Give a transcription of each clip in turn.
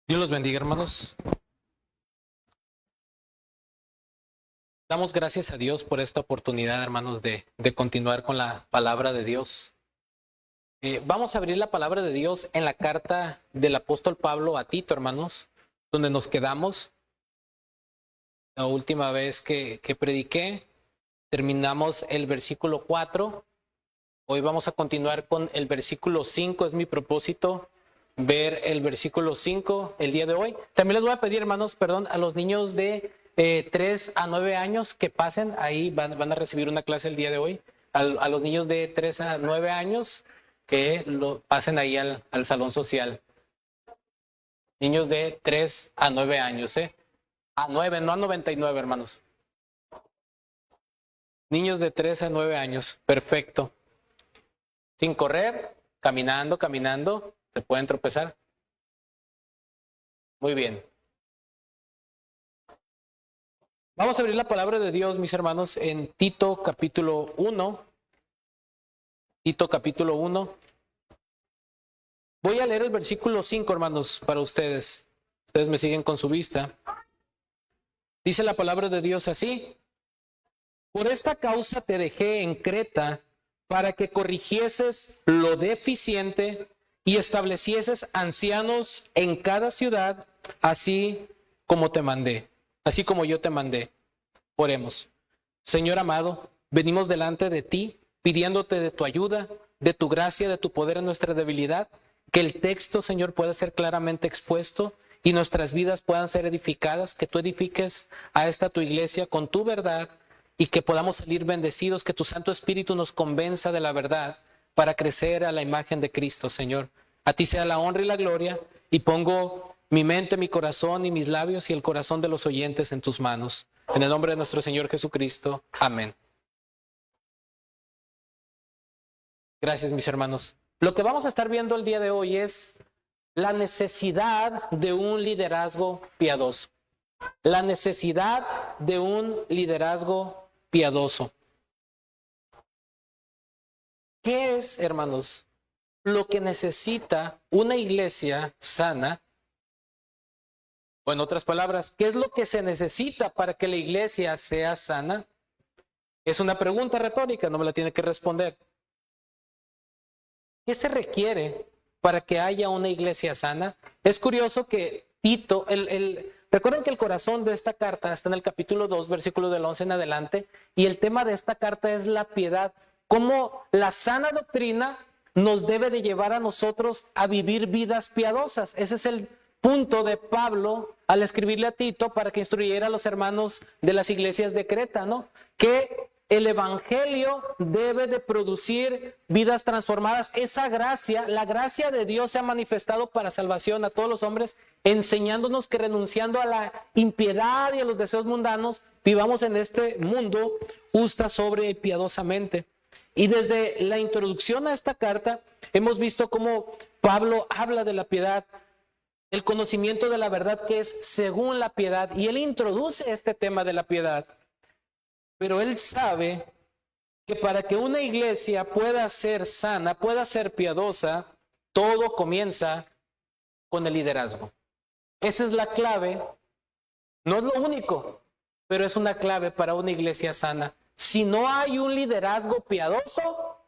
Dios los bendiga, hermanos. Damos gracias a Dios por esta oportunidad, hermanos, de continuar con la palabra de Dios. Vamos a abrir la palabra de Dios en la carta del apóstol Pablo a Tito, hermanos, donde nos quedamos. La última vez que prediqué, terminamos el versículo 4. Hoy vamos a continuar con el versículo 5. Es mi propósito ver el versículo 5 el día de hoy. También les voy a pedir, hermanos, perdón, a los niños de 3 a 9 años que pasen. Ahí van a recibir una clase el día de hoy. A los niños de 3 a 9 años que lo pasen ahí al salón social. Niños de 3 a 9 años, A 9, no a 99, hermanos. Niños de 3 a 9 años, perfecto. Sin correr, caminando, se pueden tropezar. Muy bien. Vamos a abrir la palabra de Dios, mis hermanos, en Tito capítulo 1. Tito capítulo 1. Voy a leer el versículo 5, hermanos, para ustedes. Ustedes me siguen con su vista. Dice la palabra de Dios así: por esta causa te dejé en Creta, para que corrigieses lo deficiente y establecieses ancianos en cada ciudad, así como yo te mandé. Oremos. Señor amado, venimos delante de ti, pidiéndote de tu ayuda, de tu gracia, de tu poder en nuestra debilidad, que el texto, Señor, pueda ser claramente expuesto y nuestras vidas puedan ser edificadas, que tú edifiques a esta tu iglesia con tu verdad, y que podamos salir bendecidos, que tu Santo Espíritu nos convenza de la verdad para crecer a la imagen de Cristo, Señor. A ti sea la honra y la gloria, y pongo mi mente, mi corazón y mis labios y el corazón de los oyentes en tus manos. En el nombre de nuestro Señor Jesucristo. Amén. Gracias, mis hermanos. Lo que vamos a estar viendo el día de hoy es la necesidad de un liderazgo piadoso. La necesidad de un liderazgo piadoso. ¿Qué es, hermanos, lo que necesita una iglesia sana? O en otras palabras, ¿qué es lo que se necesita para que la iglesia sea sana? Es una pregunta retórica, no me la tiene que responder. ¿Qué se requiere para que haya una iglesia sana? Es curioso que Tito, recuerden que el corazón de esta carta está en el capítulo 2, versículo del 11 en adelante, y el tema de esta carta es la piedad. Cómo la sana doctrina nos debe de llevar a nosotros a vivir vidas piadosas. Ese es el punto de Pablo al escribirle a Tito para que instruyera a los hermanos de las iglesias de Creta, ¿no? Que el evangelio debe de producir vidas transformadas. Esa gracia, la gracia de Dios se ha manifestado para salvación a todos los hombres, enseñándonos que renunciando a la impiedad y a los deseos mundanos, vivamos en este mundo justa, sobria y piadosamente. Y desde la introducción a esta carta hemos visto cómo Pablo habla de la piedad, el conocimiento de la verdad que es según la piedad, y él introduce este tema de la piedad. Pero él sabe que para que una iglesia pueda ser sana, pueda ser piadosa, todo comienza con el liderazgo. Esa es la clave. No es lo único, pero es una clave para una iglesia sana. Si no hay un liderazgo piadoso,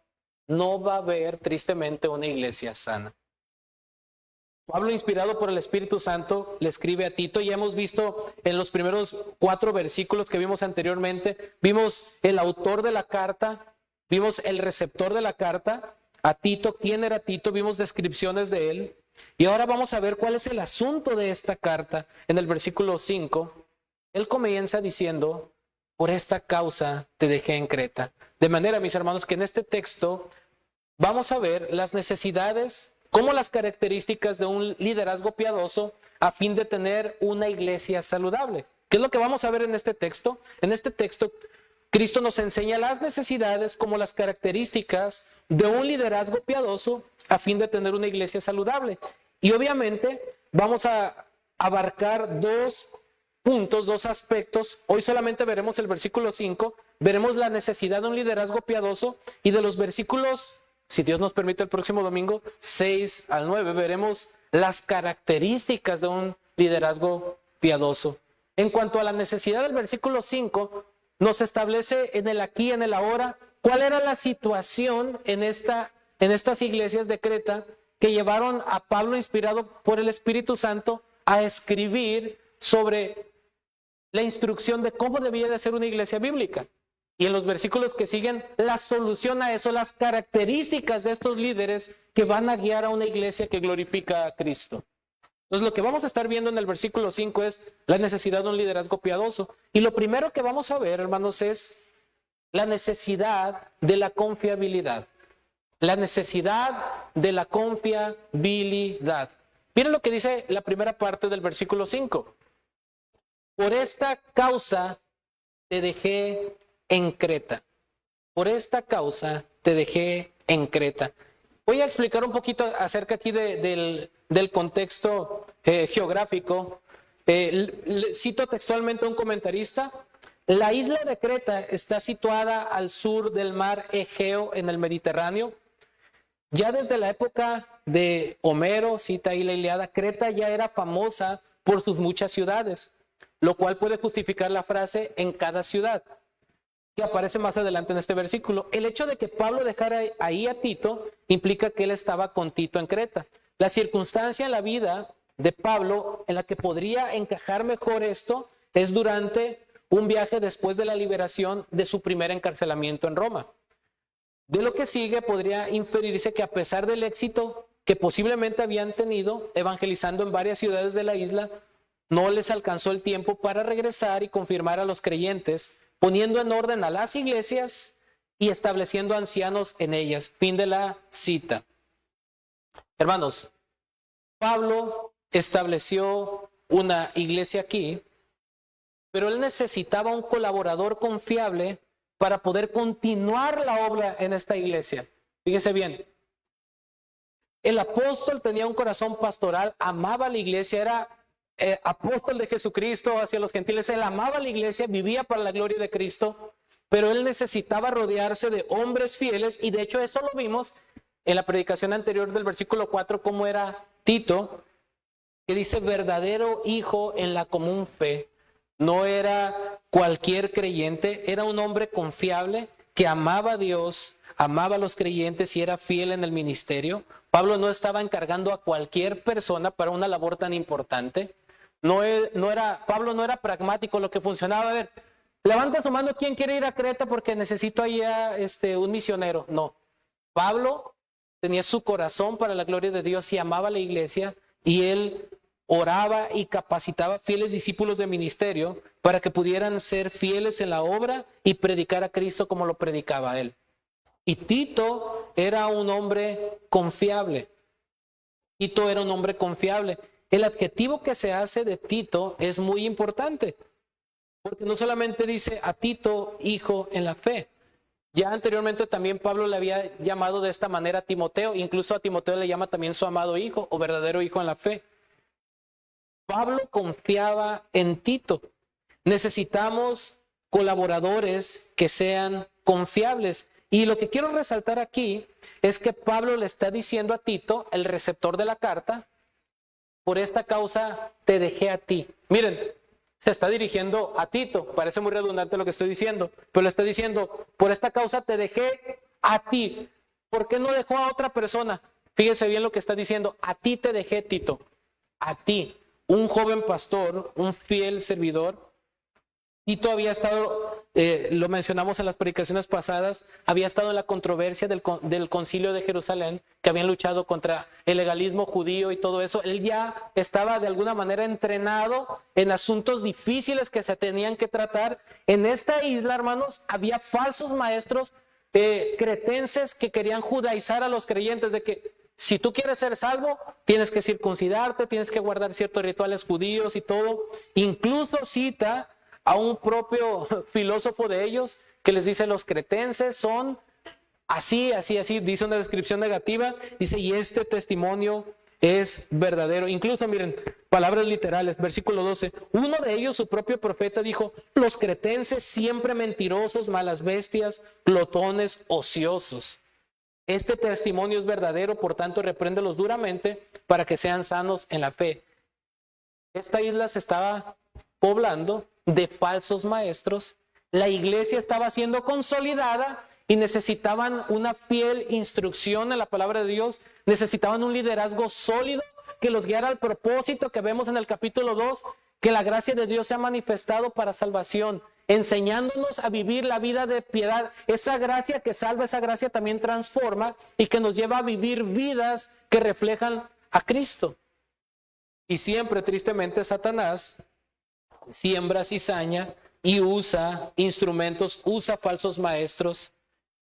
no va a haber tristemente una iglesia sana. Pablo, inspirado por el Espíritu Santo, le escribe a Tito, y hemos visto en los primeros 4 versículos que vimos anteriormente, vimos el autor de la carta, vimos el receptor de la carta, a Tito, quién era Tito, vimos descripciones de él, y ahora vamos a ver cuál es el asunto de esta carta. En el versículo 5, él comienza diciendo: por esta causa te dejé en Creta. De manera, mis hermanos, que en este texto vamos a ver las necesidades como las características de un liderazgo piadoso a fin de tener una iglesia saludable. ¿Qué es lo que vamos a ver en este texto? En este texto, Cristo nos enseña las necesidades como las características de un liderazgo piadoso a fin de tener una iglesia saludable. Y obviamente vamos a abarcar 2 puntos, 2 aspectos. Hoy solamente veremos el versículo 5, veremos la necesidad de un liderazgo piadoso, y de los versículos, si Dios nos permite, el próximo domingo, 6 al 9, veremos las características de un liderazgo piadoso. En cuanto a la necesidad del versículo 5, nos establece en el aquí, en el ahora, cuál era la situación en estas iglesias de Creta que llevaron a Pablo, inspirado por el Espíritu Santo, a escribir sobre la instrucción de cómo debía de ser una iglesia bíblica. Y en los versículos que siguen, la solución a eso, las características de estos líderes que van a guiar a una iglesia que glorifica a Cristo. Entonces, lo que vamos a estar viendo en el versículo 5 es la necesidad de un liderazgo piadoso. Y lo primero que vamos a ver, hermanos, es la necesidad de la confiabilidad. La necesidad de la confiabilidad. Miren lo que dice la primera parte del versículo 5. Por esta causa te dejé en Creta. Por esta causa te dejé en Creta. Voy a explicar un poquito acerca aquí del contexto geográfico. Cito textualmente a un comentarista. La isla de Creta está situada al sur del mar Egeo en el Mediterráneo. Ya desde la época de Homero, cita ahí la Ilíada, Creta ya era famosa por sus muchas ciudades, lo cual puede justificar la frase en cada ciudad, que aparece más adelante en este versículo. El hecho de que Pablo dejara ahí a Tito implica que él estaba con Tito en Creta. La circunstancia en la vida de Pablo en la que podría encajar mejor esto es durante un viaje después de la liberación de su primer encarcelamiento en Roma. De lo que sigue podría inferirse que a pesar del éxito que posiblemente habían tenido evangelizando en varias ciudades de la isla, no les alcanzó el tiempo para regresar y confirmar a los creyentes, poniendo en orden a las iglesias y estableciendo ancianos en ellas. Fin de la cita. Hermanos, Pablo estableció una iglesia aquí, pero él necesitaba un colaborador confiable para poder continuar la obra en esta iglesia. Fíjese bien, el apóstol tenía un corazón pastoral, amaba la iglesia, era apóstol de Jesucristo hacia los gentiles, él amaba la iglesia, vivía para la gloria de Cristo, pero él necesitaba rodearse de hombres fieles, y de hecho eso lo vimos en la predicación anterior del versículo 4, cómo era Tito, que dice verdadero hijo en la común fe. No era cualquier creyente, era un hombre confiable que amaba a Dios, amaba a los creyentes y era fiel en el ministerio. Pablo no estaba encargando a cualquier persona para una labor tan importante. Pablo no era pragmático, lo que funcionaba. A ver, levanta su mano, ¿quién quiere ir a Creta porque necesito allá un misionero? No, Pablo tenía su corazón para la gloria de Dios y amaba a la iglesia, y él oraba y capacitaba fieles discípulos de ministerio para que pudieran ser fieles en la obra y predicar a Cristo como lo predicaba él. Y Tito era un hombre confiable. Tito era un hombre confiable. El adjetivo que se hace de Tito es muy importante, porque no solamente dice a Tito, hijo en la fe. Ya anteriormente también Pablo le había llamado de esta manera a Timoteo, incluso a Timoteo le llama también su amado hijo o verdadero hijo en la fe. Pablo confiaba en Tito. Necesitamos colaboradores que sean confiables. Y lo que quiero resaltar aquí es que Pablo le está diciendo a Tito, el receptor de la carta, por esta causa te dejé a ti. Miren, se está dirigiendo a Tito. Parece muy redundante lo que estoy diciendo, pero le está diciendo, por esta causa te dejé a ti. ¿Por qué no dejó a otra persona? Fíjese bien lo que está diciendo. A ti te dejé, Tito. A ti. Un joven pastor, un fiel servidor. Tito había estado, lo mencionamos en las predicaciones pasadas, había estado en la controversia del concilio de Jerusalén, que habían luchado contra el legalismo judío y todo eso. Él ya estaba de alguna manera entrenado en asuntos difíciles que se tenían que tratar. En esta isla, hermanos, había falsos maestros cretenses que querían judaizar a los creyentes, de que si tú quieres ser salvo, tienes que circuncidarte, tienes que guardar ciertos rituales judíos y todo. Incluso cita a un propio filósofo de ellos que les dice, los cretenses son así, dice una descripción negativa, dice, y este testimonio es verdadero. Incluso, miren, palabras literales, versículo 12, uno de ellos, su propio profeta, dijo, los cretenses siempre mentirosos, malas bestias, glotones, ociosos. Este testimonio es verdadero, por tanto, repréndelos duramente para que sean sanos en la fe. Esta isla se estaba poblando de falsos maestros. La iglesia estaba siendo consolidada y necesitaban una fiel instrucción en la palabra de Dios. Necesitaban un liderazgo sólido que los guiara al propósito que vemos en el capítulo 2, que la gracia de Dios se ha manifestado para salvación, enseñándonos a vivir la vida de piedad. Esa gracia que salva, esa gracia también transforma y que nos lleva a vivir vidas que reflejan a Cristo. Y siempre, tristemente, Satanás siembra cizaña y usa instrumentos, usa falsos maestros.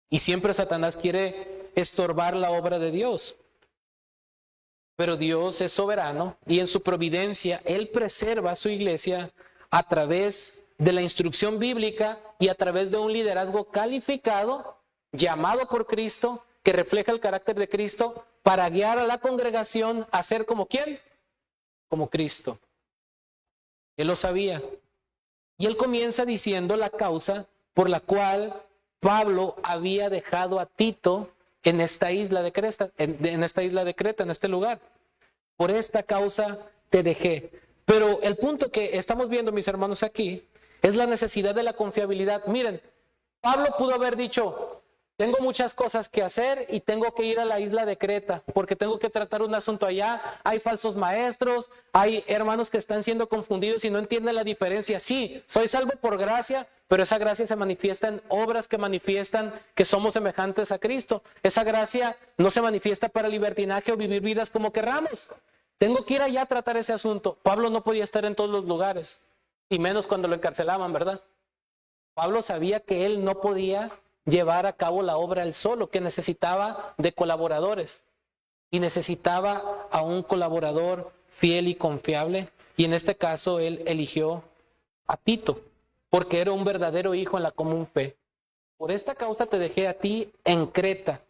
Y siempre Satanás quiere estorbar la obra de Dios. Pero Dios es soberano y en su providencia Él preserva a su iglesia a través de la instrucción bíblica y a través de un liderazgo calificado, llamado por Cristo, que refleja el carácter de Cristo, para guiar a la congregación a ser como ¿quién? Como Cristo. Él lo sabía. Y él comienza diciendo la causa por la cual Pablo había dejado a Tito en esta isla de Creta, en este lugar. Por esta causa te dejé. Pero el punto que estamos viendo, mis hermanos, aquí, es la necesidad de la confiabilidad. Miren, Pablo pudo haber dicho, tengo muchas cosas que hacer y tengo que ir a la isla de Creta porque tengo que tratar un asunto allá. Hay falsos maestros, hay hermanos que están siendo confundidos y no entienden la diferencia. Sí, soy salvo por gracia, pero esa gracia se manifiesta en obras que manifiestan que somos semejantes a Cristo. Esa gracia no se manifiesta para libertinaje o vivir vidas como querramos. Tengo que ir allá a tratar ese asunto. Pablo no podía estar en todos los lugares, y menos cuando lo encarcelaban, ¿verdad? Pablo sabía que él no podía llevar a cabo la obra él solo, que necesitaba de colaboradores y necesitaba a un colaborador fiel y confiable, y en este caso él eligió a Tito porque era un verdadero hijo en la común fe. Por esta causa te dejé a ti en Creta.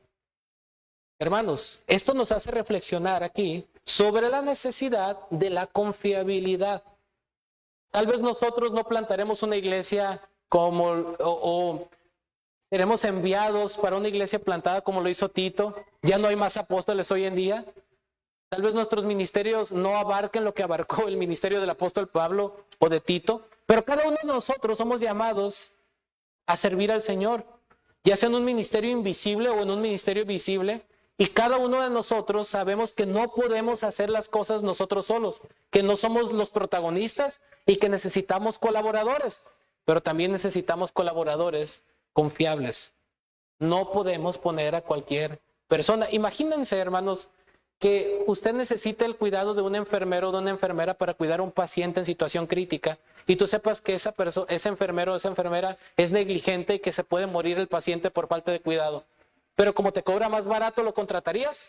Hermanos, esto nos hace reflexionar aquí sobre la necesidad de la confiabilidad. Tal vez nosotros no plantaremos una iglesia como o seremos enviados para una iglesia plantada como lo hizo Tito. Ya no hay más apóstoles hoy en día. Tal vez nuestros ministerios no abarquen lo que abarcó el ministerio del apóstol Pablo o de Tito, pero cada uno de nosotros somos llamados a servir al Señor, ya sea en un ministerio invisible o en un ministerio visible, y cada uno de nosotros sabemos que no podemos hacer las cosas nosotros solos, que no somos los protagonistas y que necesitamos colaboradores, pero también necesitamos colaboradores confiables. No podemos poner a cualquier persona. Imagínense, hermanos, que usted necesita el cuidado de un enfermero o de una enfermera para cuidar a un paciente en situación crítica y tú sepas que ese enfermero o esa enfermera es negligente y que se puede morir el paciente por falta de cuidado. Pero como te cobra más barato, ¿lo contratarías?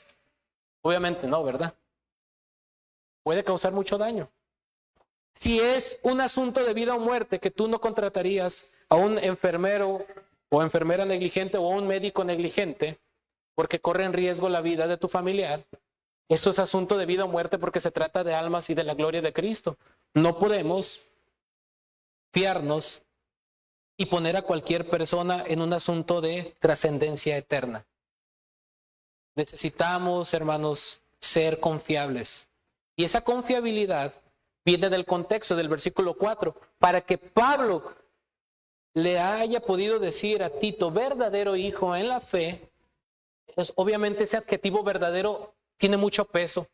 Obviamente no, ¿verdad? Puede causar mucho daño. Si es un asunto de vida o muerte que tú no contratarías a un enfermero o enfermera negligente o a un médico negligente porque corre en riesgo la vida de tu familiar, esto es asunto de vida o muerte porque se trata de almas y de la gloria de Cristo. No podemos fiarnos y poner a cualquier persona en un asunto de trascendencia eterna. Necesitamos, hermanos, ser confiables. Y esa confiabilidad viene del contexto del versículo 4. Para que Pablo le haya podido decir a Tito, verdadero hijo en la fe, pues obviamente ese adjetivo verdadero tiene mucho peso,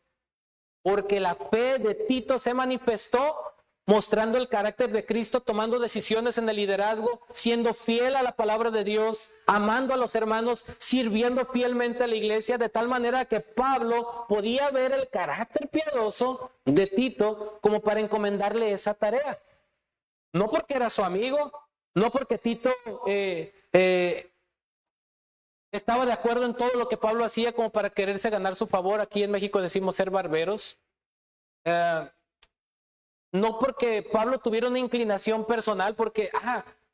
porque la fe de Tito se manifestó mostrando el carácter de Cristo, tomando decisiones en el liderazgo, siendo fiel a la palabra de Dios, amando a los hermanos, sirviendo fielmente a la iglesia, de tal manera que Pablo podía ver el carácter piadoso de Tito como para encomendarle esa tarea. No porque era su amigo, no porque Tito estaba de acuerdo en todo lo que Pablo hacía como para quererse ganar su favor. Aquí en México decimos ser barberos. No porque Pablo tuviera una inclinación personal, porque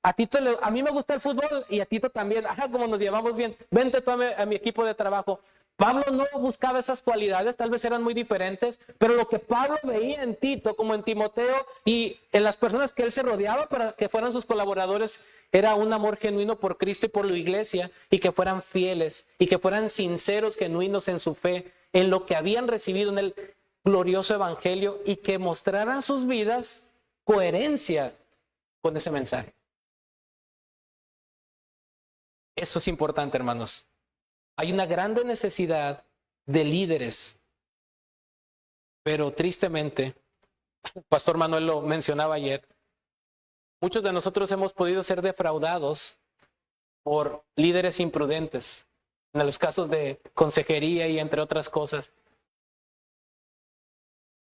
a Tito a mí me gusta el fútbol y a Tito también, como nos llevamos bien, vente tú a mi equipo de trabajo. Pablo no buscaba esas cualidades, tal vez eran muy diferentes, pero lo que Pablo veía en Tito, como en Timoteo y en las personas que él se rodeaba para que fueran sus colaboradores, era un amor genuino por Cristo y por la iglesia, y que fueran fieles y que fueran sinceros, genuinos en su fe, en lo que habían recibido en el glorioso evangelio, y que mostraran sus vidas coherencia con ese mensaje. Eso es importante, hermanos. Hay una grande necesidad de líderes, pero tristemente, Pastor Manuel lo mencionaba ayer, muchos de nosotros hemos podido ser defraudados por líderes imprudentes, en los casos de consejería y entre otras cosas.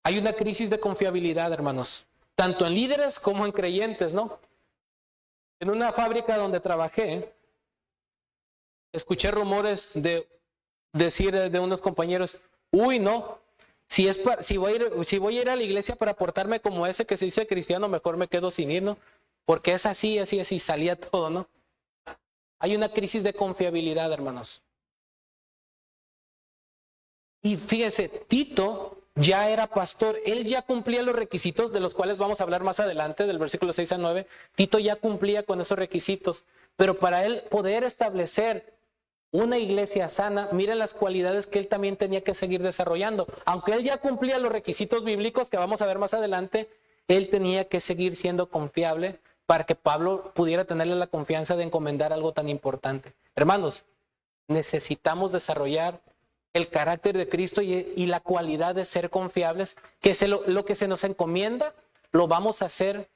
Hay una crisis de confiabilidad, hermanos, tanto en líderes como en creyentes, ¿no? En una fábrica donde trabajé, escuché rumores de decir de unos compañeros, uy, no, si voy a ir a la iglesia para portarme como ese que se dice cristiano, mejor me quedo sin ir, ¿no? Porque es así, salía todo, ¿no? Hay una crisis de confiabilidad, hermanos. Y fíjese, Tito ya era pastor, él ya cumplía los requisitos de los cuales vamos a hablar más adelante, del versículo 6 a 9. Tito ya cumplía con esos requisitos, pero para él poder establecer una iglesia sana, miren las cualidades que él también tenía que seguir desarrollando. Aunque él ya cumplía los requisitos bíblicos que vamos a ver más adelante, él tenía que seguir siendo confiable para que Pablo pudiera tenerle la confianza de encomendar algo tan importante. Hermanos, necesitamos desarrollar el carácter de Cristo y la cualidad de ser confiables, que lo que se nos encomienda lo vamos a hacer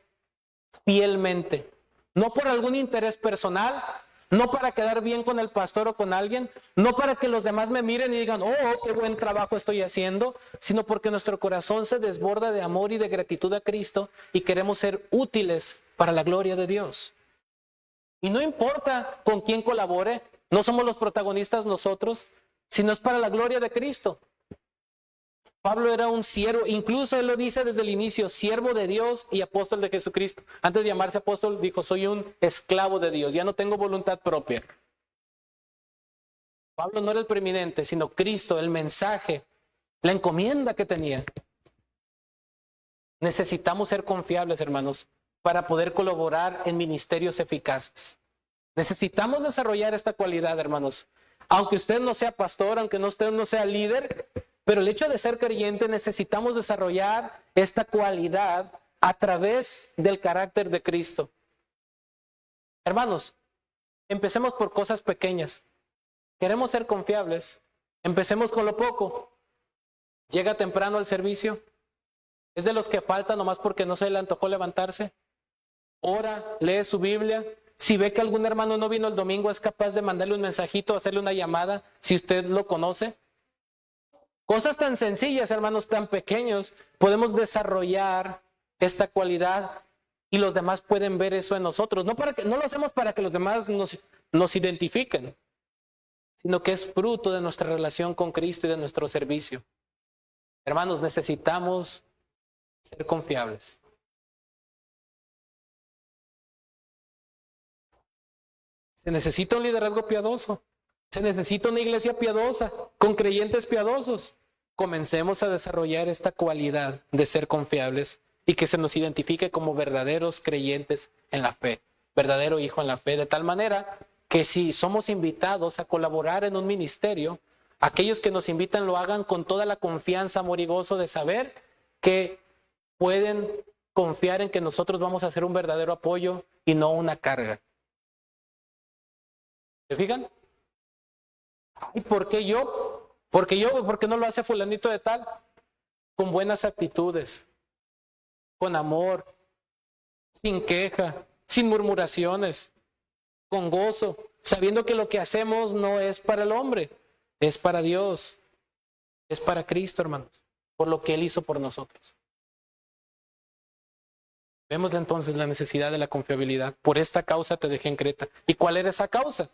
fielmente, no por algún interés personal, no para quedar bien con el pastor o con alguien, no para que los demás me miren y digan, oh, qué buen trabajo estoy haciendo, sino porque nuestro corazón se desborda de amor y de gratitud a Cristo y queremos ser útiles para la gloria de Dios. Y no importa con quién colabore, no somos los protagonistas nosotros, sino es para la gloria de Cristo. Pablo era un siervo, incluso él lo dice desde el inicio, siervo de Dios y apóstol de Jesucristo. Antes de llamarse apóstol, dijo, soy un esclavo de Dios, ya no tengo voluntad propia. Pablo no era el preeminente, sino Cristo, el mensaje, la encomienda que tenía. Necesitamos ser confiables, hermanos, para poder colaborar en ministerios eficaces. Necesitamos desarrollar esta cualidad, hermanos. Aunque usted no sea pastor, aunque usted no sea líder, pero el hecho de ser creyente necesitamos desarrollar esta cualidad a través del carácter de Cristo. Hermanos, empecemos por cosas pequeñas. Queremos ser confiables. Empecemos con lo poco. Llega temprano al servicio. Es de los que falta nomás porque no se le antojó levantarse. Ora, lee su Biblia. Si ve que algún hermano no vino el domingo, es capaz de mandarle un mensajito, hacerle una llamada, si usted lo conoce. Cosas tan sencillas, hermanos, tan pequeños, podemos desarrollar esta cualidad y los demás pueden ver eso en nosotros. No lo hacemos para que los demás nos identifiquen, sino que es fruto de nuestra relación con Cristo y de nuestro servicio. Hermanos, necesitamos ser confiables. Se necesita un liderazgo piadoso. Se necesita una iglesia piadosa, con creyentes piadosos. Comencemos a desarrollar esta cualidad de ser confiables y que se nos identifique como verdaderos creyentes en la fe, verdadero hijo en la fe, de tal manera que si somos invitados a colaborar en un ministerio, aquellos que nos invitan lo hagan con toda la confianza, amor y gozo de saber que pueden confiar en que nosotros vamos a hacer un verdadero apoyo y no una carga. ¿Se fijan? ¿Y por qué yo? ¿Por qué no lo hace fulanito de tal? Con buenas actitudes, con amor, sin queja, sin murmuraciones, con gozo, sabiendo que lo que hacemos no es para el hombre, es para Dios, es para Cristo, hermanos, por lo que Él hizo por nosotros. Vemos entonces la necesidad de la confiabilidad. Por esta causa te dejé en Creta. ¿Y cuál era esa causa?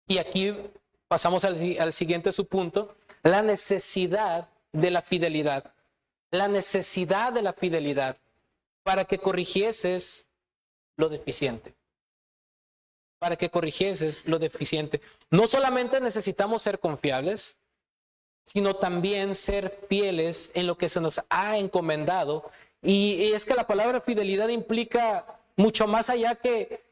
Y aquí pasamos al siguiente subpunto, la necesidad de la fidelidad. La necesidad de la fidelidad para que corrigieses lo deficiente. para que corrigieses lo deficiente. No solamente necesitamos ser confiables, sino también ser fieles en lo que se nos ha encomendado. Y es que la palabra fidelidad implica mucho más allá que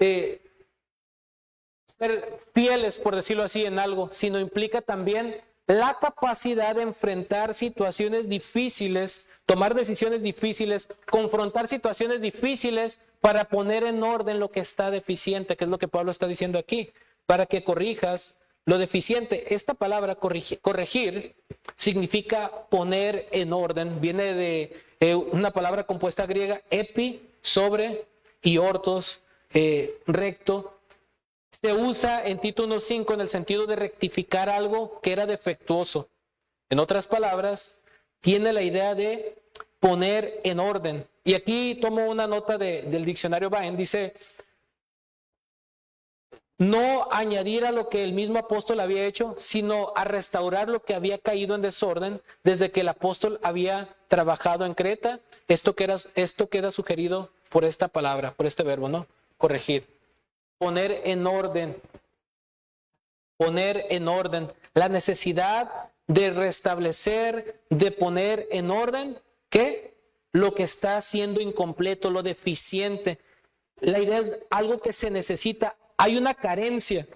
ser fieles, por decirlo así, en algo, sino implica también la capacidad de enfrentar situaciones difíciles, tomar decisiones difíciles, confrontar situaciones difíciles para poner en orden lo que está deficiente, que es lo que Pablo está diciendo aquí, para que corrijas lo deficiente. Esta palabra corregir significa poner en orden, viene de una palabra compuesta griega, epi, sobre, y ortos, recto. Se usa en Tito 1:5 en el sentido de rectificar algo que era defectuoso. En otras palabras, tiene la idea de poner en orden. Y aquí tomo una nota del diccionario Baen, dice, no añadir a lo que el mismo apóstol había hecho, sino a restaurar lo que había caído en desorden desde que el apóstol había trabajado en Creta. Esto queda sugerido por esta palabra, por este verbo, ¿no? Corregir. Poner en orden. Poner en orden. La necesidad de restablecer, de poner en orden, ¿qué? Lo que está siendo incompleto, lo deficiente. La idea es algo que se necesita. Hay una carencia.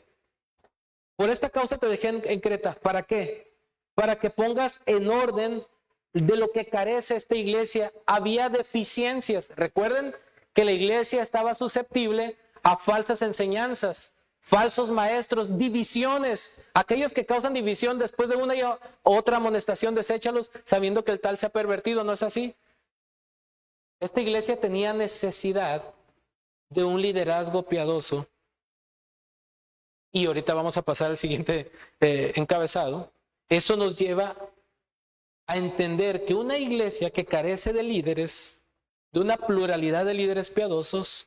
Por esta causa te dejé en Creta. ¿Para qué? Para que pongas en orden de lo que carece esta iglesia. Había deficiencias. Recuerden que la iglesia estaba susceptible a falsas enseñanzas, falsos maestros, divisiones. Aquellos que causan división después de una y otra amonestación, deséchalos, sabiendo que el tal se ha pervertido. ¿No es así? Esta iglesia tenía necesidad de un liderazgo piadoso. Y ahorita vamos a pasar al siguiente encabezado. Eso nos lleva a entender que una iglesia que carece de líderes, de una pluralidad de líderes piadosos,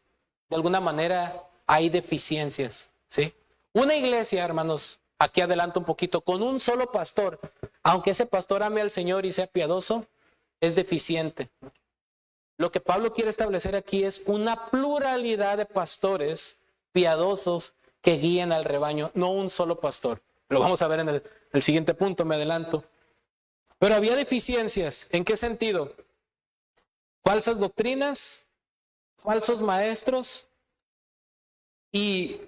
de alguna manera hay deficiencias, ¿sí? Una iglesia, hermanos, aquí adelanto un poquito, con un solo pastor, aunque ese pastor ame al Señor y sea piadoso, es deficiente. Lo que Pablo quiere establecer aquí es una pluralidad de pastores piadosos que guíen al rebaño, no un solo pastor. Lo vamos a ver en el siguiente punto, me adelanto. Pero había deficiencias. ¿En qué sentido? Falsas doctrinas, falsos maestros, y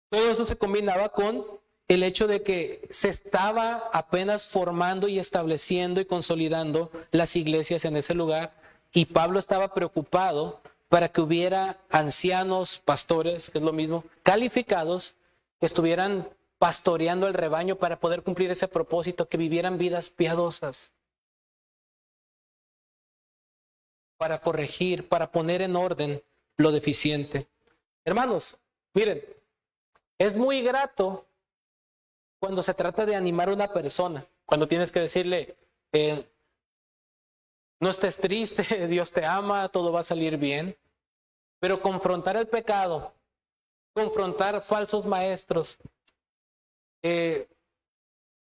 todo eso se combinaba con el hecho de que se estaba apenas formando y estableciendo y consolidando las iglesias en ese lugar, y Pablo estaba preocupado para que hubiera ancianos, pastores, que es lo mismo, calificados, que estuvieran pastoreando el rebaño para poder cumplir ese propósito, que vivieran vidas piadosas, para corregir, para poner en orden lo deficiente. Hermanos, miren, es muy grato cuando se trata de animar a una persona, cuando tienes que decirle, no estés triste, Dios te ama, todo va a salir bien. Pero confrontar el pecado, confrontar falsos maestros, de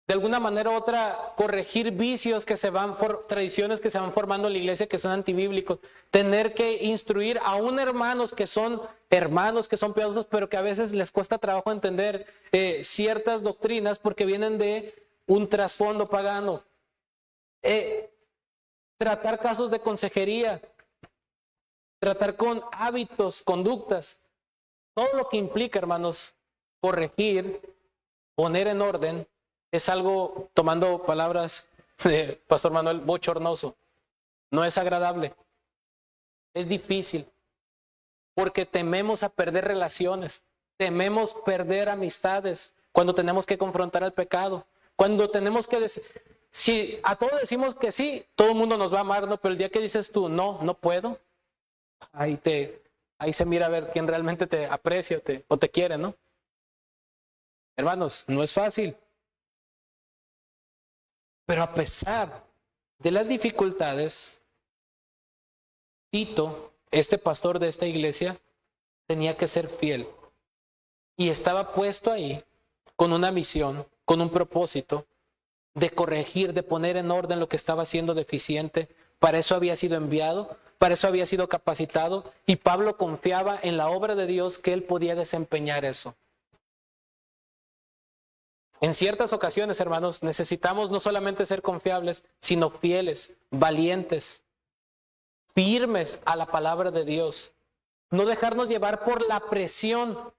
alguna manera u otra corregir vicios que se van, tradiciones que se van formando en la iglesia que son antibíblicos, tener que instruir aún hermanos que son piadosos, pero que a veces les cuesta trabajo entender ciertas doctrinas porque vienen de un trasfondo pagano. Tratar casos de consejería, tratar con hábitos, conductas, todo lo que implica, hermanos, corregir, poner en orden, es algo, tomando palabras de Pastor Manuel, bochornoso. No es agradable, es difícil, porque tememos a perder relaciones, tememos perder amistades cuando tenemos que confrontar el pecado, cuando tenemos que decir, si a todos decimos que sí, todo el mundo nos va a amar, ¿no? Pero el día que dices tú, no puedo, ahí se mira a ver quién realmente te aprecia o te quiere, ¿no? Hermanos, no es fácil. Pero a pesar de las dificultades, Tito, este pastor de esta iglesia, tenía que ser fiel. Y estaba puesto ahí con una misión, con un propósito de corregir, de poner en orden lo que estaba siendo deficiente. Para eso había sido enviado, para eso había sido capacitado, y Pablo confiaba en la obra de Dios que él podía desempeñar eso. En ciertas ocasiones, hermanos, necesitamos no solamente ser confiables, sino fieles, valientes, firmes a la palabra de Dios. No dejarnos llevar por la presión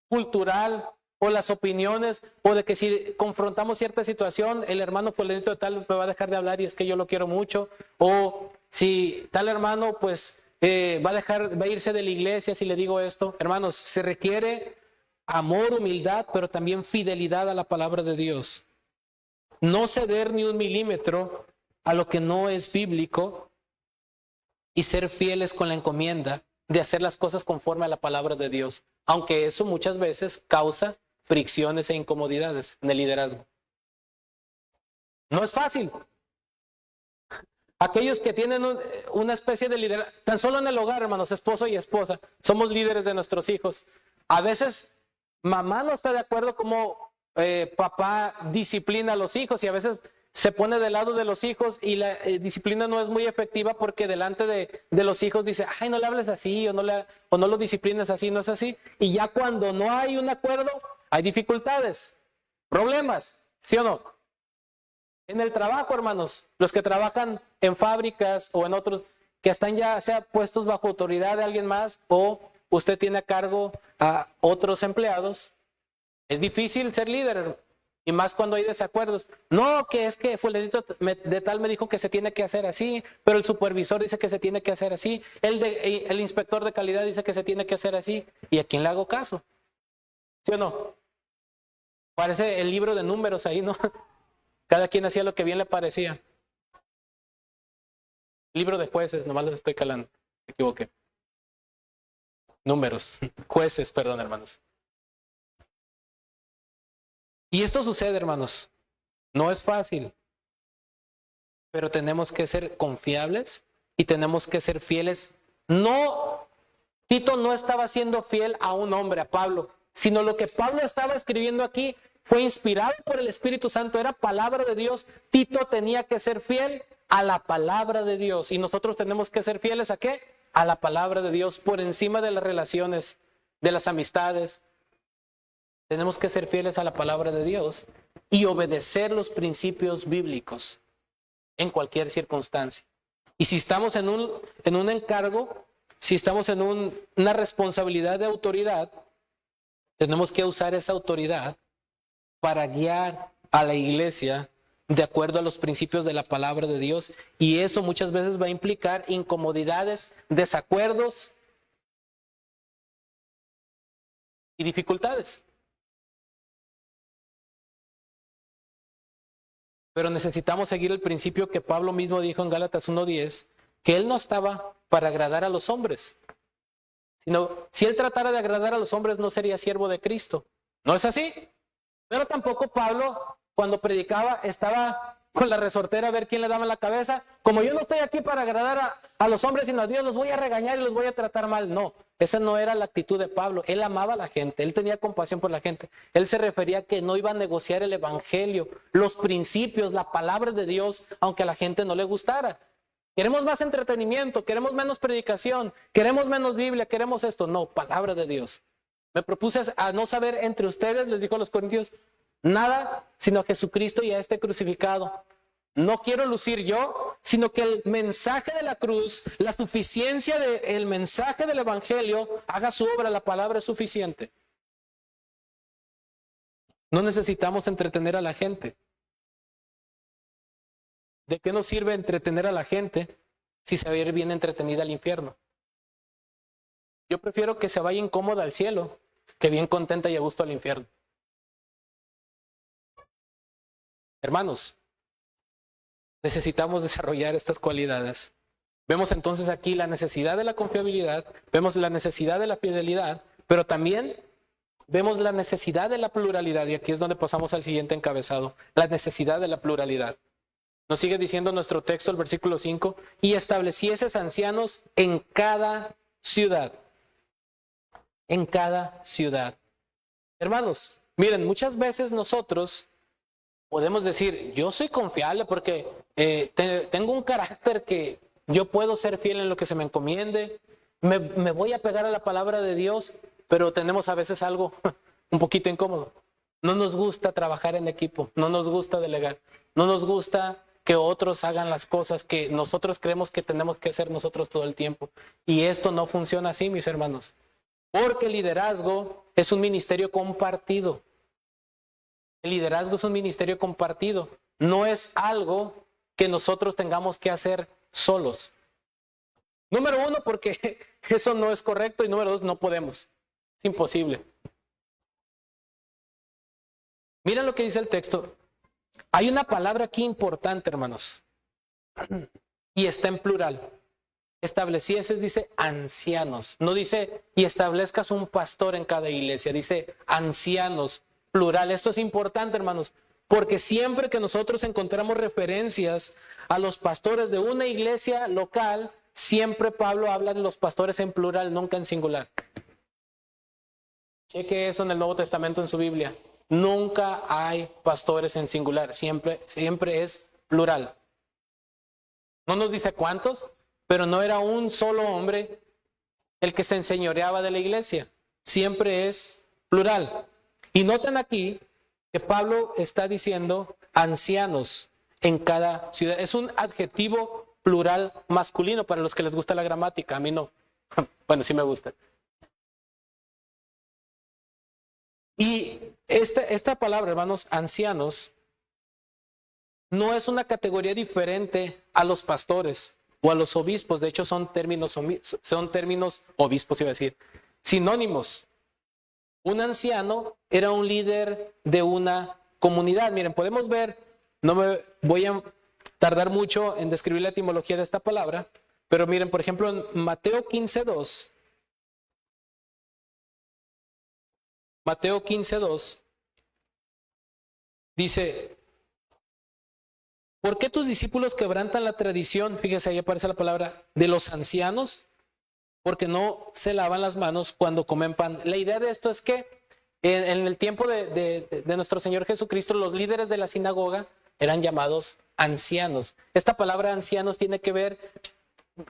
cultural o las opiniones, o de que si confrontamos cierta situación, el hermano fulanito de tal me va a dejar de hablar y es que yo lo quiero mucho, o si tal hermano pues va a irse de la iglesia si le digo esto. Hermanos, se requiere amor, humildad, pero también fidelidad a la palabra de Dios. No ceder ni un milímetro a lo que no es bíblico y ser fieles con la encomienda de hacer las cosas conforme a la palabra de Dios, aunque eso muchas veces causa fricciones e incomodidades en el liderazgo. No es fácil. Aquellos que tienen una especie de liderazgo, tan solo en el hogar, hermanos, esposo y esposa, somos líderes de nuestros hijos. A veces mamá no está de acuerdo como papá disciplina a los hijos, y a veces se pone del lado de los hijos y la disciplina no es muy efectiva porque delante de los hijos dice, ay, no le hables así o no lo disciplines así, no es así. Y ya cuando no hay un acuerdo, hay dificultades, problemas, ¿sí o no? En el trabajo, hermanos, los que trabajan en fábricas o en otros, que están ya sea puestos bajo autoridad de alguien más o usted tiene a cargo a otros empleados, es difícil ser líder, y más cuando hay desacuerdos. No, que es que fulanito de tal me dijo que se tiene que hacer así, pero el supervisor dice que se tiene que hacer así, el inspector de calidad dice que se tiene que hacer así, ¿y a quién le hago caso? ¿Sí o no? Parece el libro de Números ahí, ¿no? Cada quien hacía lo que bien le parecía. Libro de Jueces, nomás los estoy calando, me equivoqué. Números, Jueces, perdón, hermanos. Y esto sucede, hermanos. No es fácil, pero tenemos que ser confiables y tenemos que ser fieles. No, Tito no estaba siendo fiel a un hombre, a Pablo, sino lo que Pablo estaba escribiendo aquí fue inspirado por el Espíritu Santo, era palabra de Dios. Tito tenía que ser fiel a la palabra de Dios, y nosotros tenemos que ser fieles ¿a qué? A la palabra de Dios, por encima de las relaciones, de las amistades. Tenemos que ser fieles a la palabra de Dios y obedecer los principios bíblicos en cualquier circunstancia. Y si estamos en un encargo, si estamos en una responsabilidad de autoridad, tenemos que usar esa autoridad para guiar a la iglesia de acuerdo a los principios de la palabra de Dios. Y eso muchas veces va a implicar incomodidades, desacuerdos y dificultades. Pero necesitamos seguir el principio que Pablo mismo dijo en Gálatas 1:10, que él no estaba para agradar a los hombres, sino si él tratara de agradar a los hombres no sería siervo de Cristo. ¿No es así? Pero tampoco Pablo, cuando predicaba, estaba con la resortera a ver quién le daba la cabeza. Como yo no estoy aquí para agradar a los hombres, sino a Dios, los voy a regañar y los voy a tratar mal. No, esa no era la actitud de Pablo. Él amaba a la gente, él tenía compasión por la gente. Él se refería a que no iba a negociar el evangelio, los principios, la palabra de Dios, aunque a la gente no le gustara. Queremos más entretenimiento, queremos menos predicación, queremos menos Biblia, queremos esto. No, palabra de Dios. Me propuse a no saber entre ustedes, les dijo a los corintios, nada sino a Jesucristo y a este crucificado. No quiero lucir yo, sino que el mensaje de la cruz, la suficiencia del mensaje del evangelio haga su obra. La palabra es suficiente. No necesitamos entretener a la gente. ¿De qué nos sirve entretener a la gente si se va a ir bien entretenida al infierno? Yo prefiero que se vaya incómoda al cielo que bien contenta y a gusto al infierno. Hermanos, necesitamos desarrollar estas cualidades. Vemos entonces aquí la necesidad de la confiabilidad, vemos la necesidad de la fidelidad, pero también vemos la necesidad de la pluralidad, y aquí es donde pasamos al siguiente encabezado, la necesidad de la pluralidad. Nos sigue diciendo nuestro texto, el versículo 5, y establecieses ancianos en cada ciudad. En cada ciudad. Hermanos, miren, muchas veces nosotros podemos decir, yo soy confiable porque tengo un carácter que yo puedo ser fiel en lo que se me encomiende, me voy a pegar a la palabra de Dios, pero tenemos a veces algo un poquito incómodo. No nos gusta trabajar en equipo, no nos gusta delegar, no nos gusta que otros hagan las cosas que nosotros creemos que tenemos que hacer nosotros todo el tiempo. Y esto no funciona así, mis hermanos, porque el liderazgo es un ministerio compartido. El liderazgo es un ministerio compartido, no es algo que nosotros tengamos que hacer solos. Número uno, porque eso no es correcto, y número dos, no podemos. Es imposible. Miren lo que dice el texto. Hay una palabra aquí importante, hermanos, y está en plural. Establecieses, dice ancianos. No dice y establezcas un pastor en cada iglesia, dice ancianos, plural. Esto es importante, hermanos, porque siempre que nosotros encontramos referencias a los pastores de una iglesia local, siempre Pablo habla de los pastores en plural, nunca en singular. Cheque eso en el Nuevo Testamento en su Biblia. Nunca hay pastores en singular, siempre es plural. No nos dice cuántos, pero no era un solo hombre el que se enseñoreaba de la iglesia. Siempre es plural. Y noten aquí que Pablo está diciendo ancianos en cada ciudad. Es un adjetivo plural masculino para los que les gusta la gramática. A mí no. Bueno, sí me gusta. Y esta palabra, hermanos, ancianos, no es una categoría diferente a los pastores o a los obispos. De hecho, son términos obispos, iba a decir, sinónimos. Un anciano era un líder de una comunidad. Miren, podemos ver, no me voy a tardar mucho en describir la etimología de esta palabra, pero miren, por ejemplo, en Mateo 15:2, Mateo 15:2 dice: ¿por qué tus discípulos quebrantan la tradición? Fíjese, ahí aparece la palabra de los ancianos, porque no se lavan las manos cuando comen pan. La idea de esto es que en el tiempo de nuestro Señor Jesucristo, los líderes de la sinagoga eran llamados ancianos. Esta palabra ancianos tiene que ver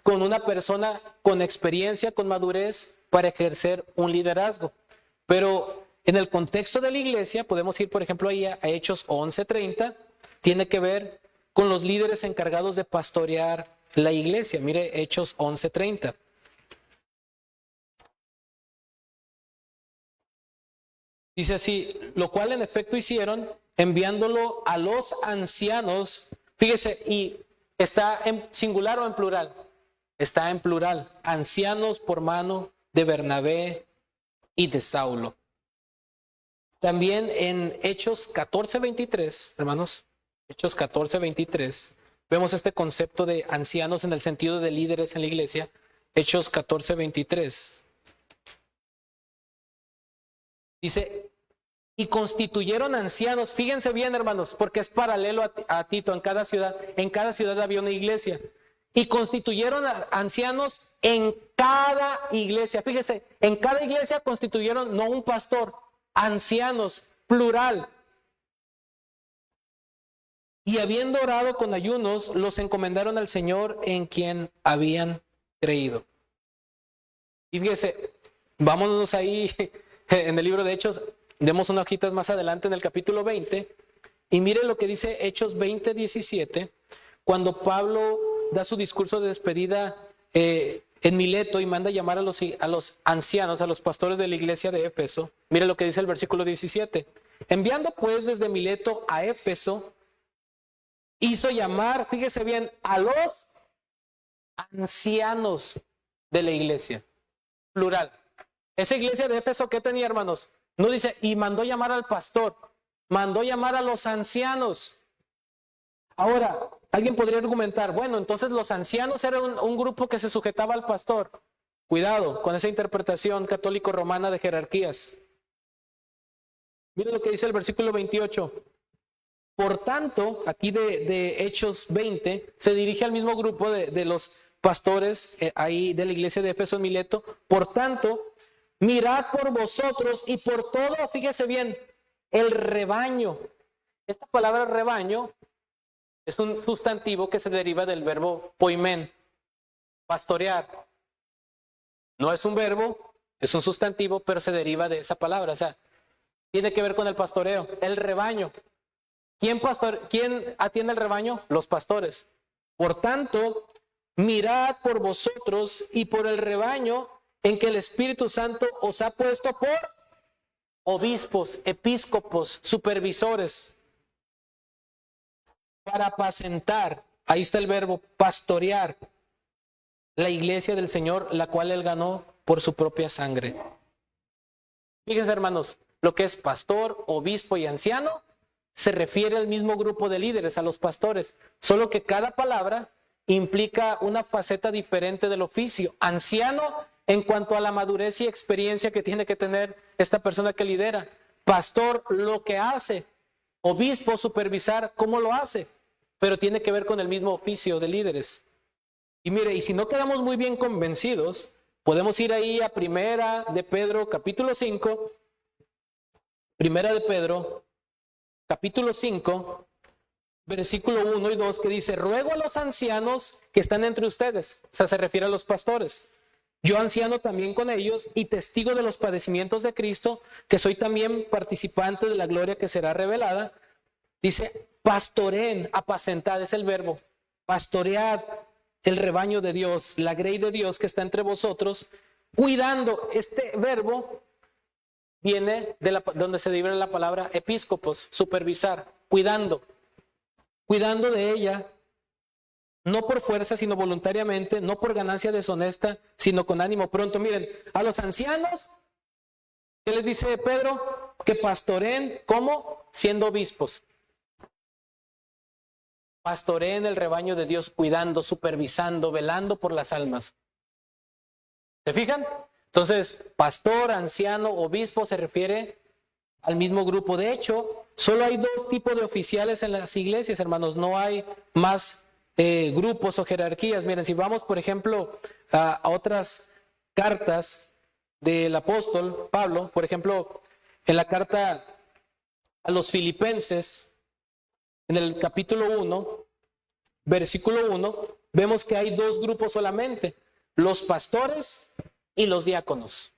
con una persona con experiencia, con madurez para ejercer un liderazgo. Pero en el contexto de la iglesia, podemos ir, por ejemplo, ahí a Hechos 11:30, tiene que ver con los líderes encargados de pastorear la iglesia. Mire Hechos 11:30. Dice así: lo cual en efecto hicieron, enviándolo a los ancianos. Fíjese, y está en singular o en plural. Está en plural. Ancianos por mano de Bernabé y de Saulo. También en Hechos 14:23, hermanos, Hechos 14:23, vemos este concepto de ancianos en el sentido de líderes en la iglesia. Hechos 14:23. Dice: y constituyeron ancianos. Fíjense bien, hermanos, porque es paralelo a Tito. En cada ciudad había una iglesia. Y constituyeron ancianos en cada iglesia. Fíjese, en cada iglesia constituyeron no un pastor, ancianos, plural. Y habiendo orado con ayunos, los encomendaron al Señor en quien habían creído. Y fíjese, vámonos ahí en el libro de Hechos, demos unas hojitas más adelante en el capítulo 20, y mire lo que dice Hechos 20:17, cuando Pablo da su discurso de despedida en Mileto y manda llamar a los ancianos, a los pastores de la iglesia de Éfeso. Mire lo que dice el versículo 17. Enviando pues desde Mileto a Éfeso, hizo llamar, fíjese bien, a los ancianos de la iglesia, plural. Esa iglesia de Éfeso, ¿qué tenía, hermanos? No dice, y mandó llamar al pastor, mandó llamar a los ancianos. Ahora, alguien podría argumentar, bueno, entonces los ancianos eran un grupo que se sujetaba al pastor. Cuidado con esa interpretación católico-romana de jerarquías. Miren lo que dice el versículo 28. Por tanto, aquí de Hechos 20, se dirige al mismo grupo de los pastores ahí de la iglesia de Éfeso en Mileto. Por tanto, mirad por vosotros y por todo, fíjese bien, el rebaño. Esta palabra rebaño es un sustantivo que se deriva del verbo poimen, pastorear. No es un verbo, es un sustantivo, pero se deriva de esa palabra. O sea, Tiene que ver con el pastoreo, el rebaño. ¿Quién atiende el rebaño? Los pastores. Por tanto, mirad por vosotros y por el rebaño en que el Espíritu Santo os ha puesto por obispos, episcopos, supervisores, para apacentar, ahí está el verbo, pastorear la iglesia del Señor, la cual Él ganó por su propia sangre. Fíjense, hermanos, lo que es pastor, obispo y anciano se refiere al mismo grupo de líderes, a los pastores, solo que cada palabra implica una faceta diferente del oficio. Anciano en cuanto a la madurez y experiencia que tiene que tener esta persona que lidera. Pastor, lo que hace. Obispo, supervisar, cómo lo hace. Pero tiene que ver con el mismo oficio de líderes. Y mire, y si no quedamos muy bien convencidos, podemos ir ahí a Primera de Pedro, capítulo 5. Primera de Pedro, capítulo 5, versículo 1 y 2, que dice: ruego a los ancianos que están entre ustedes, o sea, se refiere a los pastores, yo anciano también con ellos y testigo de los padecimientos de Cristo, que soy también participante de la gloria que será revelada. Dice, pastoreen, apacentad, es el verbo, pastoread el rebaño de Dios, la grey de Dios que está entre vosotros, cuidando. Este verbo viene de donde se deriva la palabra episcopos, supervisar, cuidando de ella, no por fuerza, sino voluntariamente, no por ganancia deshonesta, sino con ánimo pronto. Miren, a los ancianos, ¿qué les dice Pedro? Que pastoreen, ¿cómo? Siendo obispos. Pastoreen el rebaño de Dios, cuidando, supervisando, velando por las almas. ¿Se fijan? Entonces, pastor, anciano, obispo se refiere al mismo grupo. De hecho, solo hay dos tipos de oficiales en las iglesias, hermanos. No hay más grupos o jerarquías. Miren, si vamos, por ejemplo, a otras cartas del apóstol Pablo, por ejemplo, en la carta a los Filipenses, en el capítulo 1, versículo 1, vemos que hay dos grupos solamente: los pastores y los diáconos.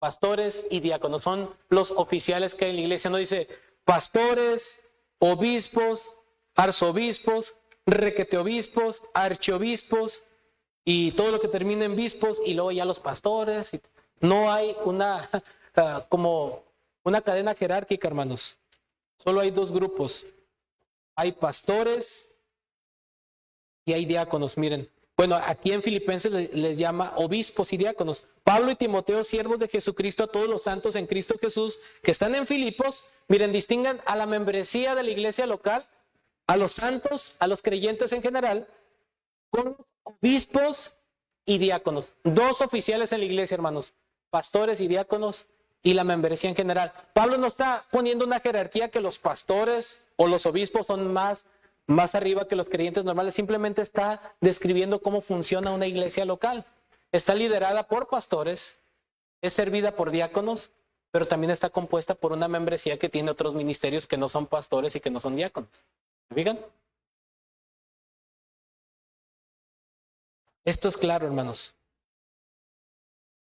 Pastores y diáconos son los oficiales que hay en la iglesia. No dice pastores, obispos, arzobispos, requeteobispos, archiobispos y todo lo que termina en bispos, y luego ya los pastores. No hay una como una cadena jerárquica, hermanos. Solo hay dos grupos. Hay pastores y hay diáconos. Miren, bueno, aquí en Filipenses les llama obispos y diáconos. Pablo y Timoteo, siervos de Jesucristo, a todos los santos en Cristo Jesús que están en Filipos. Miren, distingan a la membresía de la iglesia local, a los santos, a los creyentes en general, con obispos y diáconos. Dos oficiales en la iglesia, hermanos: pastores y diáconos, y la membresía en general. Pablo no está poniendo una jerarquía que los pastores o los obispos son más arriba que los creyentes normales. Simplemente está describiendo cómo funciona una iglesia local. Está liderada por pastores, es servida por diáconos, pero también está compuesta por una membresía que tiene otros ministerios que no son pastores y que no son diáconos. ¿Me fijan? Esto es claro, hermanos.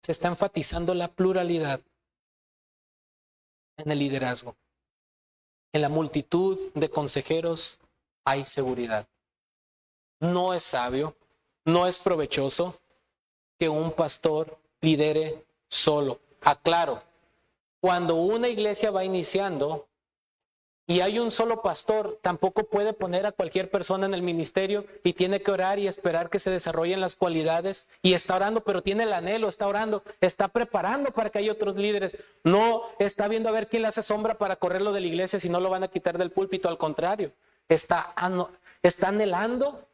Se está enfatizando la pluralidad en el liderazgo. En la multitud de consejeros hay seguridad. No es sabio, no es provechoso que un pastor lidere solo. Aclaro, cuando una iglesia va iniciando y hay un solo pastor, tampoco puede poner a cualquier persona en el ministerio y tiene que orar y esperar que se desarrollen las cualidades, y está orando, pero tiene el anhelo, está orando, está preparando para que haya otros líderes. No está viendo a ver quién le hace sombra para correrlo de la iglesia si no lo van a quitar del púlpito. Al contrario, está anhelando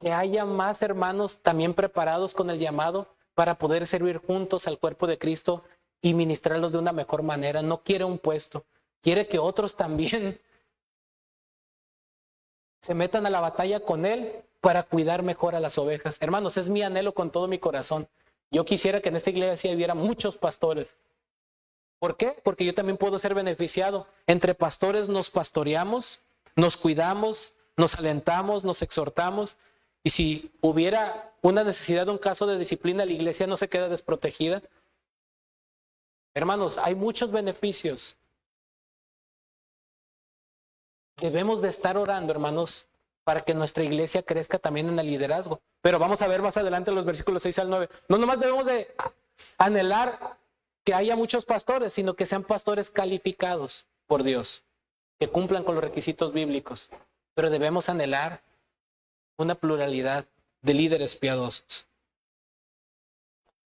que haya más hermanos también preparados con el llamado para poder servir juntos al cuerpo de Cristo y ministrarlos de una mejor manera. No quiere un puesto, quiere que otros también se metan a la batalla con Él para cuidar mejor a las ovejas. Hermanos, es mi anhelo con todo mi corazón. Yo quisiera que en esta iglesia hubiera muchos pastores. ¿Por qué? Porque yo también puedo ser beneficiado. Entre pastores nos pastoreamos, nos cuidamos, nos alentamos, nos exhortamos. Y si hubiera una necesidad, un caso de disciplina, la iglesia no se queda desprotegida. Hermanos, hay muchos beneficios. Debemos de estar orando, hermanos, para que nuestra iglesia crezca también en el liderazgo. Pero vamos a ver más adelante los versículos 6 al 9. No nomás debemos de anhelar que haya muchos pastores, sino que sean pastores calificados por Dios, que cumplan con los requisitos bíblicos. Pero debemos anhelar una pluralidad de líderes piadosos.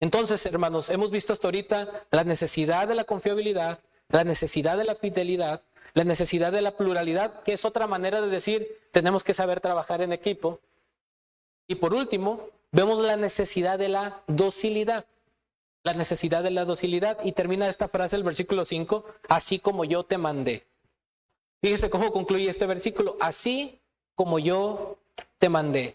Entonces, hermanos, hemos visto hasta ahorita la necesidad de la confiabilidad, la necesidad de la fidelidad, la necesidad de la pluralidad, que es otra manera de decir, tenemos que saber trabajar en equipo. Y por último, vemos la necesidad de la docilidad. La necesidad de la docilidad. Y termina esta frase, el versículo 5, así como yo te mandé. Fíjese cómo concluye este versículo, así como yo te mandé.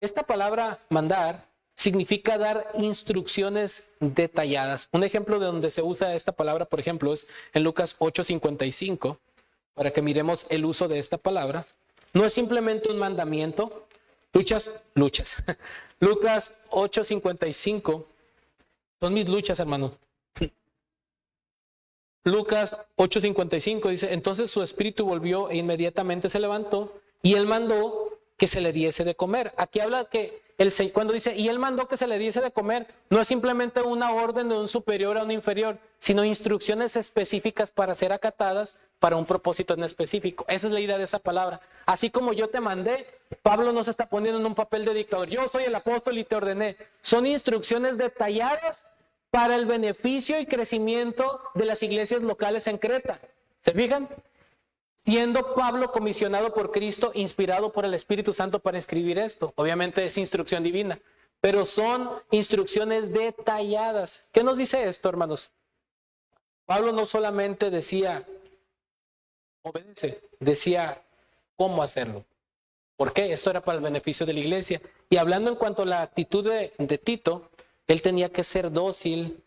Esta palabra mandar significa dar instrucciones detalladas. Un ejemplo de donde se usa esta palabra, por ejemplo, es en Lucas 8:55, para que miremos el uso de esta palabra. No es simplemente un mandamiento. Luchas. Lucas 8:55 son mis luchas, hermanos. Lucas 8:55 dice, entonces su espíritu volvió e inmediatamente se levantó y él mandó que se le diese de comer. Aquí habla que cuando dice, y él mandó que se le diese de comer, no es simplemente una orden de un superior a un inferior, sino instrucciones específicas para ser acatadas para un propósito en específico. Esa es la idea de esa palabra. Así como yo te mandé, Pablo no se está poniendo en un papel de dictador. Yo soy el apóstol y te ordené. Son instrucciones detalladas para el beneficio y crecimiento de las iglesias locales en Creta. ¿Se fijan? Siendo Pablo comisionado por Cristo, inspirado por el Espíritu Santo para escribir esto. Obviamente es instrucción divina, pero son instrucciones detalladas. ¿Qué nos dice esto, hermanos? Pablo no solamente decía, obedece, decía cómo hacerlo. ¿Por qué? Esto era para el beneficio de la iglesia. Y hablando en cuanto a la actitud de Tito, él tenía que ser dócil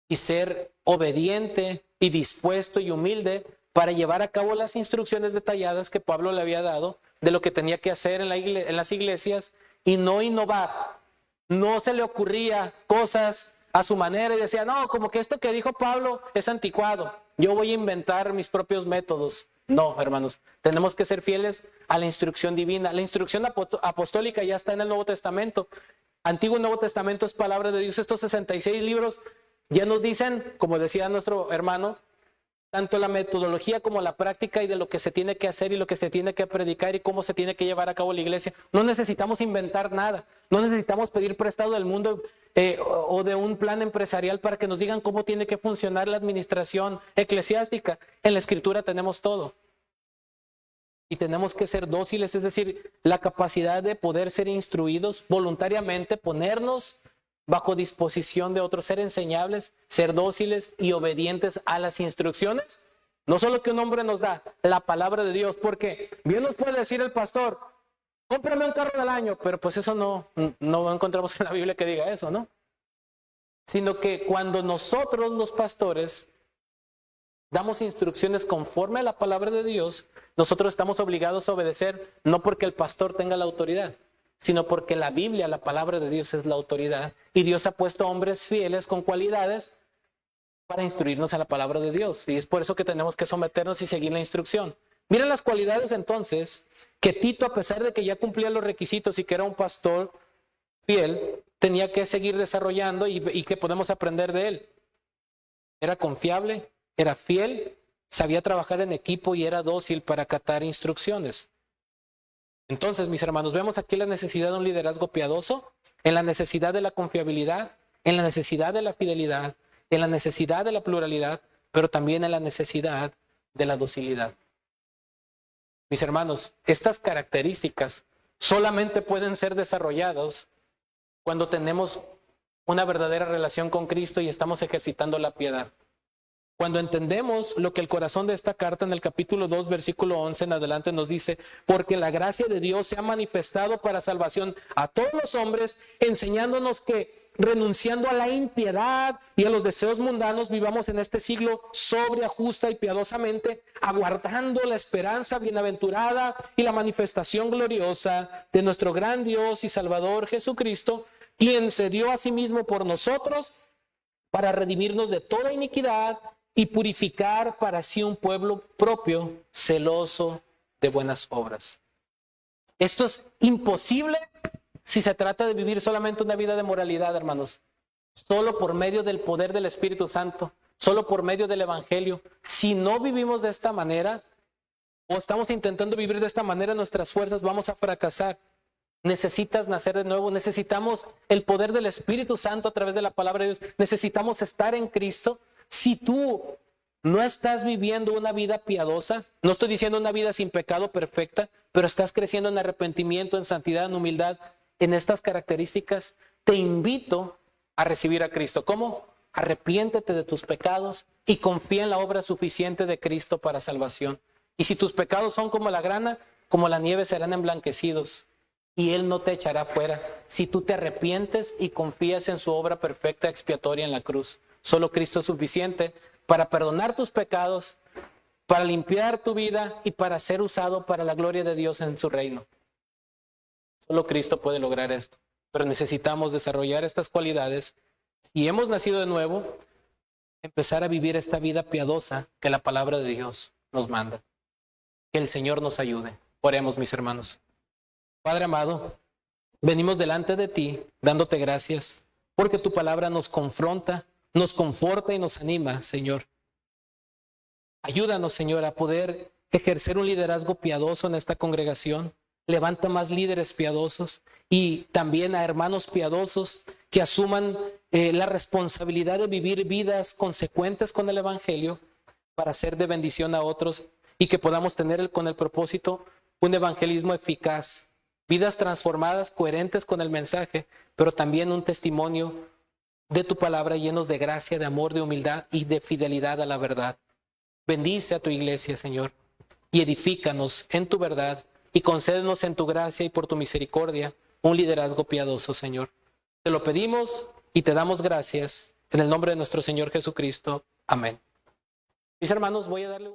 y ser obediente y dispuesto y humilde para llevar a cabo las instrucciones detalladas que Pablo le había dado de lo que tenía que hacer en las iglesias y no innovar. No se le ocurría cosas a su manera y decía, no, como que esto que dijo Pablo es anticuado, yo voy a inventar mis propios métodos. No, hermanos, tenemos que ser fieles a la instrucción divina. La instrucción apostólica ya está en el Nuevo Testamento. Antiguo y Nuevo Testamento es palabra de Dios. Estos 66 libros ya nos dicen, como decía nuestro hermano, tanto la metodología como la práctica y de lo que se tiene que hacer y lo que se tiene que predicar y cómo se tiene que llevar a cabo la iglesia. No necesitamos inventar nada, no necesitamos pedir prestado del mundo o de un plan empresarial para que nos digan cómo tiene que funcionar la administración eclesiástica. En la Escritura tenemos todo. Y tenemos que ser dóciles, es decir, la capacidad de poder ser instruidos voluntariamente, ponernos bajo disposición de otros, ser enseñables, ser dóciles y obedientes a las instrucciones. No solo que un hombre nos da, la palabra de Dios, porque bien nos puede decir el pastor, cómprame un carro del año, pero pues eso no encontramos en la Biblia que diga eso, ¿no? Sino que cuando nosotros los pastores damos instrucciones conforme a la palabra de Dios, nosotros estamos obligados a obedecer, no porque el pastor tenga la autoridad, sino porque la Biblia, la palabra de Dios es la autoridad. Y Dios ha puesto hombres fieles con cualidades para instruirnos a la palabra de Dios. Y es por eso que tenemos que someternos y seguir la instrucción. Miren las cualidades entonces que Tito, a pesar de que ya cumplía los requisitos y que era un pastor fiel, tenía que seguir desarrollando y que podemos aprender de él. Era confiable, era fiel, sabía trabajar en equipo y era dócil para acatar instrucciones. Entonces, mis hermanos, vemos aquí la necesidad de un liderazgo piadoso, en la necesidad de la confiabilidad, en la necesidad de la fidelidad, en la necesidad de la pluralidad, pero también en la necesidad de la docilidad. Mis hermanos, estas características solamente pueden ser desarrolladas cuando tenemos una verdadera relación con Cristo y estamos ejercitando la piedad. Cuando entendemos lo que el corazón de esta carta en el capítulo 2, versículo 11 en adelante nos dice, porque la gracia de Dios se ha manifestado para salvación a todos los hombres, enseñándonos que renunciando a la impiedad y a los deseos mundanos, vivamos en este siglo sobria, justa y piadosamente, aguardando la esperanza bienaventurada y la manifestación gloriosa de nuestro gran Dios y Salvador Jesucristo, quien se dio a sí mismo por nosotros, para redimirnos de toda iniquidad y purificar para sí un pueblo propio, celoso de buenas obras. Esto es imposible si se trata de vivir solamente una vida de moralidad, hermanos. Solo por medio del poder del Espíritu Santo, solo por medio del Evangelio. Si no vivimos de esta manera, o estamos intentando vivir de esta manera, nuestras fuerzas vamos a fracasar. Necesitas nacer de nuevo, necesitamos el poder del Espíritu Santo a través de la palabra de Dios, necesitamos estar en Cristo. Si tú no estás viviendo una vida piadosa, no estoy diciendo una vida sin pecado perfecta, pero estás creciendo en arrepentimiento, en santidad, en humildad, en estas características, te invito a recibir a Cristo. ¿Cómo? Arrepiéntete de tus pecados y confía en la obra suficiente de Cristo para salvación. Y si tus pecados son como la grana, como la nieve serán emblanquecidos. Y Él no te echará fuera si tú te arrepientes y confías en su obra perfecta expiatoria en la cruz. Solo Cristo es suficiente para perdonar tus pecados, para limpiar tu vida y para ser usado para la gloria de Dios en su reino. Solo Cristo puede lograr esto. Pero necesitamos desarrollar estas cualidades. Si hemos nacido de nuevo, empezar a vivir esta vida piadosa que la palabra de Dios nos manda. Que el Señor nos ayude. Oremos, mis hermanos. Padre amado, venimos delante de ti dándote gracias porque tu palabra nos confronta, nos conforta y nos anima, Señor. Ayúdanos, Señor, a poder ejercer un liderazgo piadoso en esta congregación. Levanta más líderes piadosos y también a hermanos piadosos que asuman la responsabilidad de vivir vidas consecuentes con el Evangelio para ser de bendición a otros y que podamos tener con el propósito un evangelismo eficaz. Vidas transformadas, coherentes con el mensaje, pero también un testimonio de tu palabra llenos de gracia, de amor, de humildad y de fidelidad a la verdad. Bendice a tu iglesia, Señor, y edifícanos en tu verdad y concédenos en tu gracia y por tu misericordia un liderazgo piadoso, Señor. Te lo pedimos y te damos gracias en el nombre de nuestro Señor Jesucristo. Amén. Mis hermanos, voy a darle